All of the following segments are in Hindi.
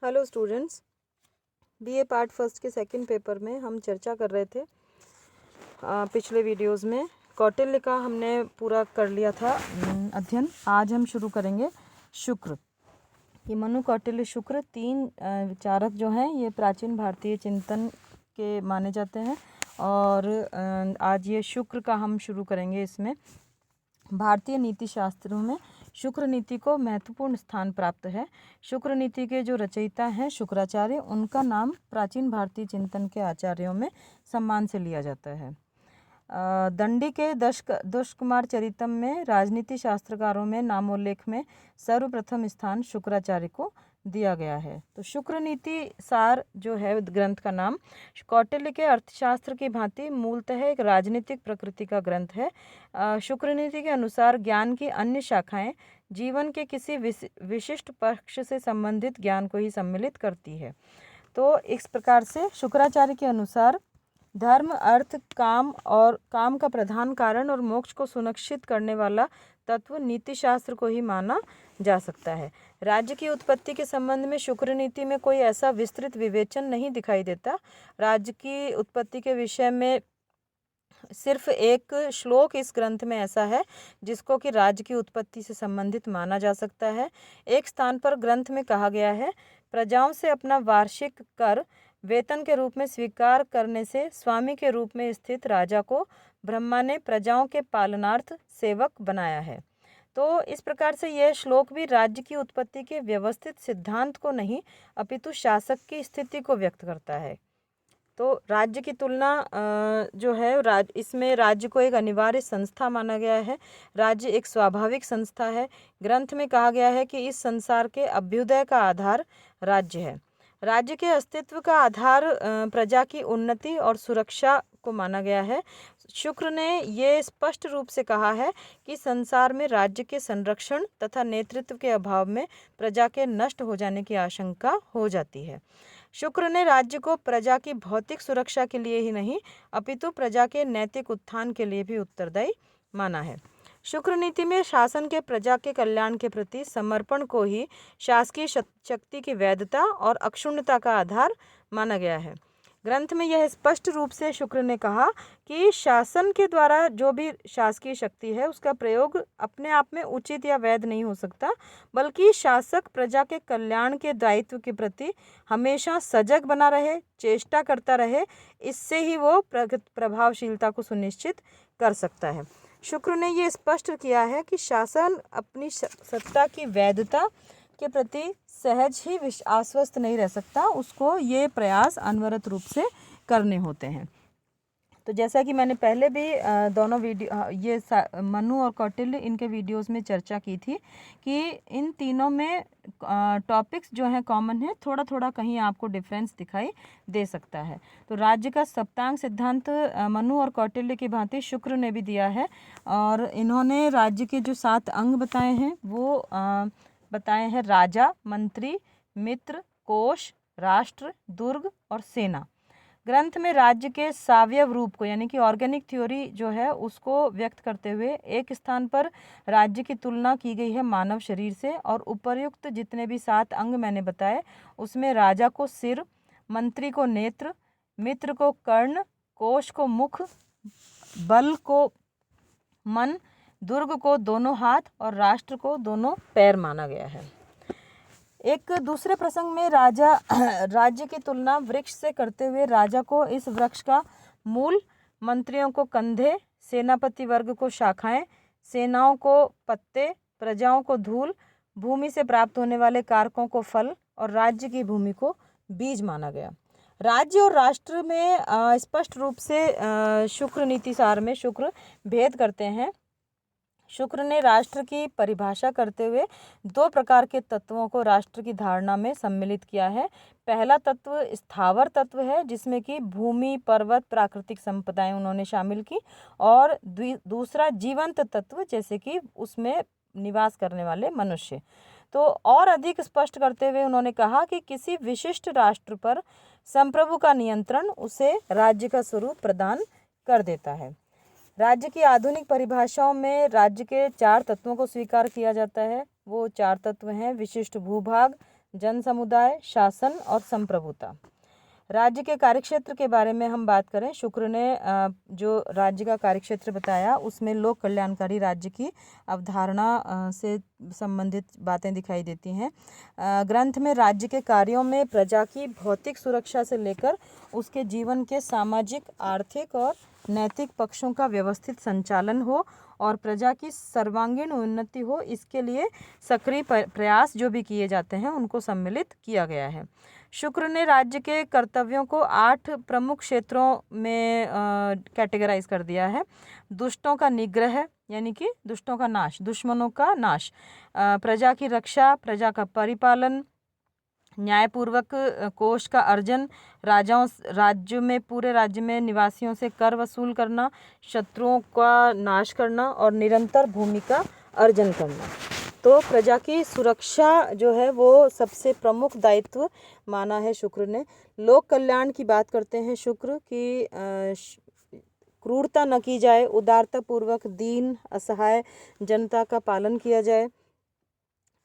Hello students, BA part first के सेकंड पेपर में हम चर्चा कर रहे थे। पिछले वीडियोस में कौटिल्य का हमने पूरा कर लिया था अध्ययन। आज हम शुरू करेंगे शुक्र। ये मनु, कौटिल्य, शुक्र तीन विचारक जो हैं ये प्राचीन भारतीय चिंतन के माने जाते हैं और आज ये शुक्र का हम शुरू करेंगे। इसमें भारतीय नीति शास्त्रों में शुक्र नीति को महत्वपूर्ण स्थान प्राप्त है। शुक्र नीति के जो रचयिता हैं शुक्राचार्य, उनका नाम प्राचीन भारतीय चिंतन के आचार्यों में सम्मान से लिया जाता है। दंडी के दुष्कुमार चरितम में राजनीति शास्त्रकारों में नामोल्लेख में सर्वप्रथम स्थान शुक्राचार्य को दिया गया है। तो शुक्र नीति सार जो है ग्रंथ का नाम कौटिल्य के अर्थशास्त्र की भांति मूलतः एक राजनीतिक प्रकृति का ग्रंथ है। शुक्र नीति के अनुसार ज्ञान की अन्य शाखाएं जीवन के किसी विशिष्ट पक्ष से संबंधित ज्ञान को ही सम्मिलित करती है। तो इस प्रकार से शुक्राचार्य के अनुसार धर्म, अर्थ, काम और काम का प्रधान कारण और मोक्ष को सुनिश्चित करने वाला तत्व नीति शास्त्र को ही माना जा सकता है। राज्य की उत्पत्ति के संबंध में शुक्र नीति में कोई ऐसा विस्तृत विवेचन नहीं दिखाई देता। राज्य की उत्पत्ति के विषय में सिर्फ एक श्लोक इस ग्रंथ में ऐसा है जिसको कि राज्य की उत्पत्ति से संबंधित माना जा सकता है। एक स्थान पर ग्रंथ में कहा गया है, प्रजाओं से अपना वार्षिक कर वेतन के रूप में स्वीकार करने से स्वामी के रूप में स्थित राजा को ब्रह्मा ने प्रजाओं के पालनार्थ सेवक बनाया है। तो इस प्रकार से यह श्लोक भी राज्य की उत्पत्ति के व्यवस्थित सिद्धांत को नहीं अपितु शासक की स्थिति को व्यक्त करता है। तो राज्य की तुलना जो है इसमें राज्य को एक अनिवार्य संस्था माना गया है। राज्य एक स्वाभाविक संस्था है। ग्रंथ में कहा गया है कि इस संसार के अभ्युदय का आधार राज्य है। राज्य के अस्तित्व का आधार प्रजा की उन्नति और सुरक्षा को माना गया है। शुक्र ने ये स्पष्ट रूप से कहा है कि संसार में राज्य के संरक्षण तथा नेतृत्व के अभाव में प्रजा के नष्ट हो जाने की आशंका हो जाती है। शुक्र ने राज्य को प्रजा की भौतिक सुरक्षा के लिए ही नहीं अपितु प्रजा के नैतिक उत्थान के लिए भी उत्तरदायी माना है। शुक्र नीति में शासन के प्रजा के कल्याण के प्रति समर्पण को ही शासकीय शक्ति की वैधता और अक्षुण्णता का आधार माना गया है। ग्रंथ में यह स्पष्ट रूप से शुक्र ने कहा कि शासन के द्वारा जो भी शासकीय शक्ति है उसका प्रयोग अपने आप में उचित या वैध नहीं हो सकता, बल्कि शासक प्रजा के कल्याण के दायित्व के प्रति हमेशा सजग बना रहे, चेष्टा करता रहे, इससे ही वो प्रभावशीलता को सुनिश्चित कर सकता है। शुक्र ने ये स्पष्ट किया है कि शासन अपनी सत्ता की वैधता के प्रति सहज ही आश्वस्त नहीं रह सकता, उसको ये प्रयास अनवरत रूप से करने होते हैं। तो जैसा कि मैंने पहले भी दोनों वीडियो ये मनु और कौटिल्य इनके वीडियोस में चर्चा की थी कि इन तीनों में टॉपिक्स जो हैं कॉमन है, थोड़ा थोड़ा कहीं आपको डिफरेंस दिखाई दे सकता है। तो राज्य का सप्तांग सिद्धांत मनु और कौटिल्य की भांति शुक्र ने भी दिया है और इन्होंने राज्य के जो 7 अंग बताए हैं वो बताए हैं राजा, मंत्री, मित्र, कोश, राष्ट्र, दुर्ग और सेना। ग्रंथ में राज्य के सावयव रूप को यानी कि ऑर्गेनिक थ्योरी जो है उसको व्यक्त करते हुए एक स्थान पर राज्य की तुलना की गई है मानव शरीर से और उपर्युक्त जितने भी 7 अंग मैंने बताए उसमें राजा को सिर, मंत्री को नेत्र, मित्र को कर्ण, कोश को मुख, बल को मन, दुर्ग को दोनों हाथ और राष्ट्र को दोनों पैर माना गया है। एक दूसरे प्रसंग में राज्य की तुलना वृक्ष से करते हुए राजा को इस वृक्ष का मूल, मंत्रियों को कंधे, सेनापति वर्ग को शाखाएं, सेनाओं को पत्ते, प्रजाओं को धूल, भूमि से प्राप्त होने वाले कारकों को फल और राज्य की भूमि को बीज माना गया। राज्य और राष्ट्र में स्पष्ट रूप से शुक्र नीति सार में शुक्र भेद करते हैं। शुक्र ने राष्ट्र की परिभाषा करते हुए 2 प्रकार के तत्वों को राष्ट्र की धारणा में सम्मिलित किया है। पहला तत्व स्थावर तत्व है जिसमें कि भूमि, पर्वत, प्राकृतिक संपदाएं उन्होंने शामिल की और दूसरा जीवंत तत्व जैसे कि उसमें निवास करने वाले मनुष्य। तो और अधिक स्पष्ट करते हुए उन्होंने कहा कि किसी विशिष्ट राष्ट्र पर संप्रभु का नियंत्रण उसे राज्य का स्वरूप प्रदान कर देता है। राज्य की आधुनिक परिभाषाओं में राज्य के 4 तत्वों को स्वीकार किया जाता है। वो 4 तत्व हैं विशिष्ट भूभाग, जन समुदाय, शासन और संप्रभुता। राज्य के कार्यक्षेत्र के बारे में हम बात करें, शुक्र ने जो राज्य का कार्यक्षेत्र बताया उसमें लोक कल्याणकारी राज्य की अवधारणा से संबंधित बातें दिखाई देती हैं। ग्रंथ में राज्य के कार्यों में प्रजा की भौतिक सुरक्षा से लेकर उसके जीवन के सामाजिक, आर्थिक और नैतिक पक्षों का व्यवस्थित संचालन हो और प्रजा की सर्वांगीण उन्नति हो, इसके लिए सक्रिय प्रयास जो भी किए जाते हैं उनको सम्मिलित किया गया है। शुक्र ने राज्य के कर्तव्यों को 8 प्रमुख क्षेत्रों में कैटेगराइज कर दिया है। दुष्टों का निग्रह यानी कि दुष्टों का नाश, दुश्मनों का नाश, प्रजा की रक्षा, प्रजा का परिपालन, न्यायपूर्वक कोष का अर्जन, पूरे राज्य में निवासियों से कर वसूल करना, शत्रुओं का नाश करना और निरंतर भूमि का अर्जन करना। तो प्रजा की सुरक्षा जो है वो सबसे प्रमुख दायित्व माना है शुक्र ने। लोक कल्याण की बात करते हैं शुक्र की क्रूरता न की जाए, उदारता पूर्वक दीन असहाय जनता का पालन किया जाए,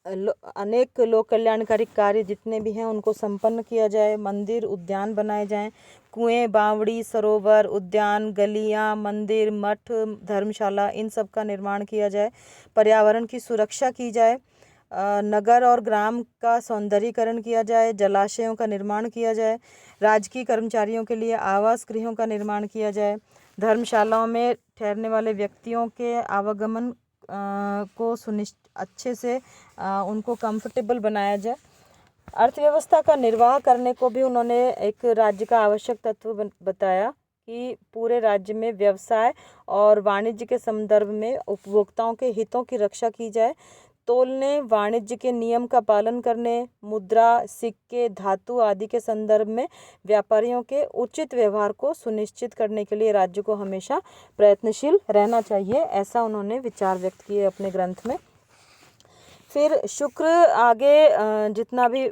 अनेक लोक कल्याणकारी कार्य जितने भी हैं उनको संपन्न किया जाए, मंदिर उद्यान बनाए जाएं, कुएं, बावड़ी, सरोवर, उद्यान, गलियां, मंदिर, मठ, धर्मशाला, इन सब का निर्माण किया जाए, पर्यावरण की सुरक्षा की जाए, नगर और ग्राम का सौंदर्यीकरण किया जाए, जलाशयों का निर्माण किया जाए, राजकीय कर्मचारियों के लिए आवास गृहों का निर्माण किया जाए, धर्मशालाओं में ठहरने वाले व्यक्तियों के आवागमन को अच्छे से उनको कंफर्टेबल बनाया जाए। अर्थव्यवस्था का निर्वाह करने को भी उन्होंने एक राज्य का आवश्यक तत्व बताया कि पूरे राज्य में व्यवसाय और वाणिज्य के संदर्भ में उपभोक्ताओं के हितों की रक्षा की जाए, तोलने, वाणिज्य के नियम का पालन करने, मुद्रा, सिक्के, धातु आदि के संदर्भ में व्यापारियों के उचित व्यवहार को सुनिश्चित करने के लिए राज्य को हमेशा प्रयत्नशील रहना चाहिए, ऐसा उन्होंने विचार व्यक्त किए अपने ग्रंथ में। फिर शुक्र आगे जितना भी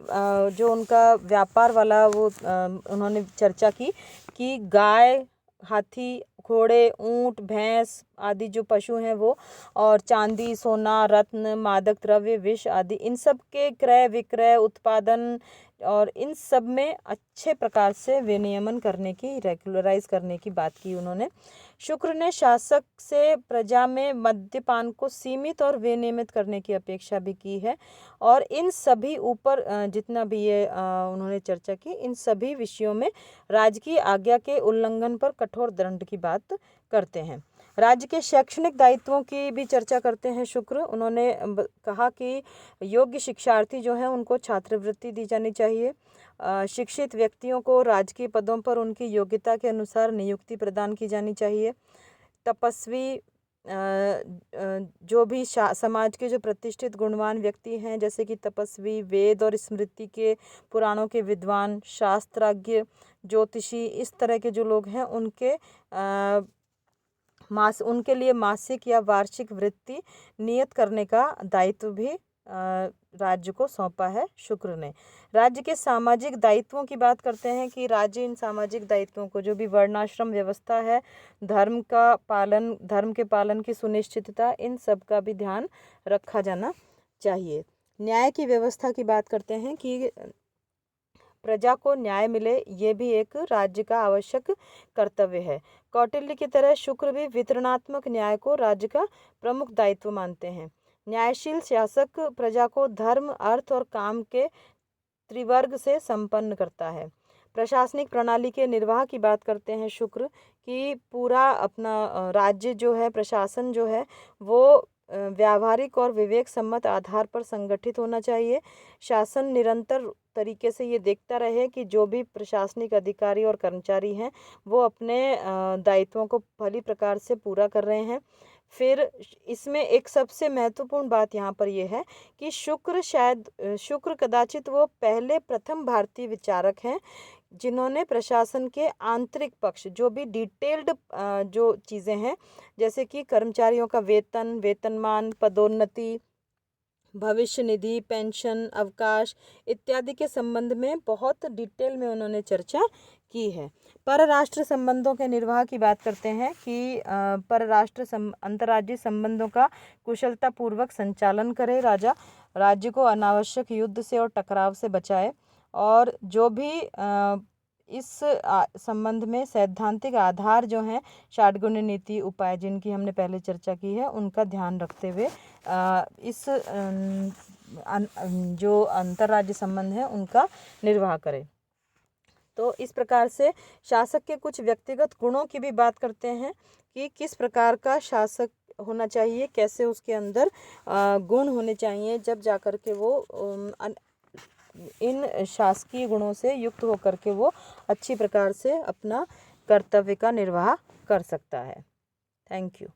जो उनका व्यापार वाला वो उन्होंने चर्चा की कि गाय, हाथी, घोड़े, ऊंट, भैंस आदि जो पशु हैं वो, और चांदी, सोना, रत्न, मादक द्रव्य, विष आदि, इन सब के क्रय विक्रय, उत्पादन और इन सब में अच्छे प्रकार से विनियमन करने की, रेगुलराइज करने की बात की उन्होंने। शुक्र ने शासक से प्रजा में मद्यपान को सीमित और विनियमित करने की अपेक्षा भी की है, और इन सभी ऊपर जितना भी ये उन्होंने चर्चा की, इन सभी विषयों में राज्य की आज्ञा के उल्लंघन पर कठोर दंड की बात करते हैं। राज्य के शैक्षणिक दायित्वों की भी चर्चा करते हैं शुक्र। उन्होंने कहा कि योग्य शिक्षार्थी जो हैं उनको छात्रवृत्ति दी जानी चाहिए, शिक्षित व्यक्तियों को राजकीय पदों पर उनकी योग्यता के अनुसार नियुक्ति प्रदान की जानी चाहिए, तपस्वी जो भी समाज के जो प्रतिष्ठित गुणवान व्यक्ति हैं, जैसे कि तपस्वी, वेद और स्मृति के पुराणों के विद्वान, शास्त्रज्ञ, ज्योतिषी, इस तरह के जो लोग हैं उनके लिए मासिक या वार्षिक वृत्ति नियत करने का दायित्व भी राज्य को सौंपा है शुक्र ने। राज्य के सामाजिक दायित्वों की बात करते हैं कि राज्य इन सामाजिक दायित्वों को, जो भी वर्णाश्रम व्यवस्था है, धर्म के पालन की सुनिश्चितता, इन सब का भी ध्यान रखा जाना चाहिए। न्याय की व्यवस्था की बात करते हैं कि प्रजा को न्याय मिले, ये भी एक राज्य का आवश्यक कर्तव्य है। कौटिल्य की तरह शुक्र भी वितरणात्मक न्याय को राज्य का प्रमुख दायित्व मानते हैं। न्यायशील शासक प्रजा को धर्म, अर्थ और काम के त्रिवर्ग से संपन्न करता है। प्रशासनिक प्रणाली के निर्वाह की बात करते हैं शुक्र कि पूरा अपना राज्य जो है, प्रशासन जो है वो व्यावहारिक और विवेक सम्मत आधार पर संगठित होना चाहिए। शासन निरंतर तरीके से ये देखता रहे कि जो भी प्रशासनिक अधिकारी और कर्मचारी हैं वो अपने दायित्वों को भली प्रकार से पूरा कर रहे हैं। फिर इसमें एक सबसे महत्वपूर्ण बात यहाँ पर यह है कि शुक्र कदाचित वो प्रथम भारतीय विचारक हैं जिन्होंने प्रशासन के आंतरिक पक्ष, जो भी डिटेल्ड जो चीज़ें हैं, जैसे कि कर्मचारियों का वेतन, वेतनमान, पदोन्नति, भविष्य निधि, पेंशन, अवकाश इत्यादि के संबंध में बहुत डिटेल में उन्होंने चर्चा की है। परराष्ट्र संबंधों के निर्वाह की बात करते हैं कि अंतर्राज्यीय संबंधों का कुशलतापूर्वक संचालन करे राजा। राज्य को अनावश्यक युद्ध से और टकराव से बचाए, और जो भी इस संबंध में सैद्धांतिक आधार जो हैं षाटगुण नीति उपाय जिनकी हमने पहले चर्चा की है उनका ध्यान रखते हुए इस जो अंतर्राज्य संबंध है उनका निर्वाह करें। तो इस प्रकार से शासक के कुछ व्यक्तिगत गुणों की भी बात करते हैं कि किस प्रकार का शासक होना चाहिए, कैसे उसके अंदर गुण होने चाहिए, जब जाकर के वो इन शासकीय गुणों से युक्त होकर के वो अच्छी प्रकार से अपना कर्तव्य का निर्वाह कर सकता है। Thank you.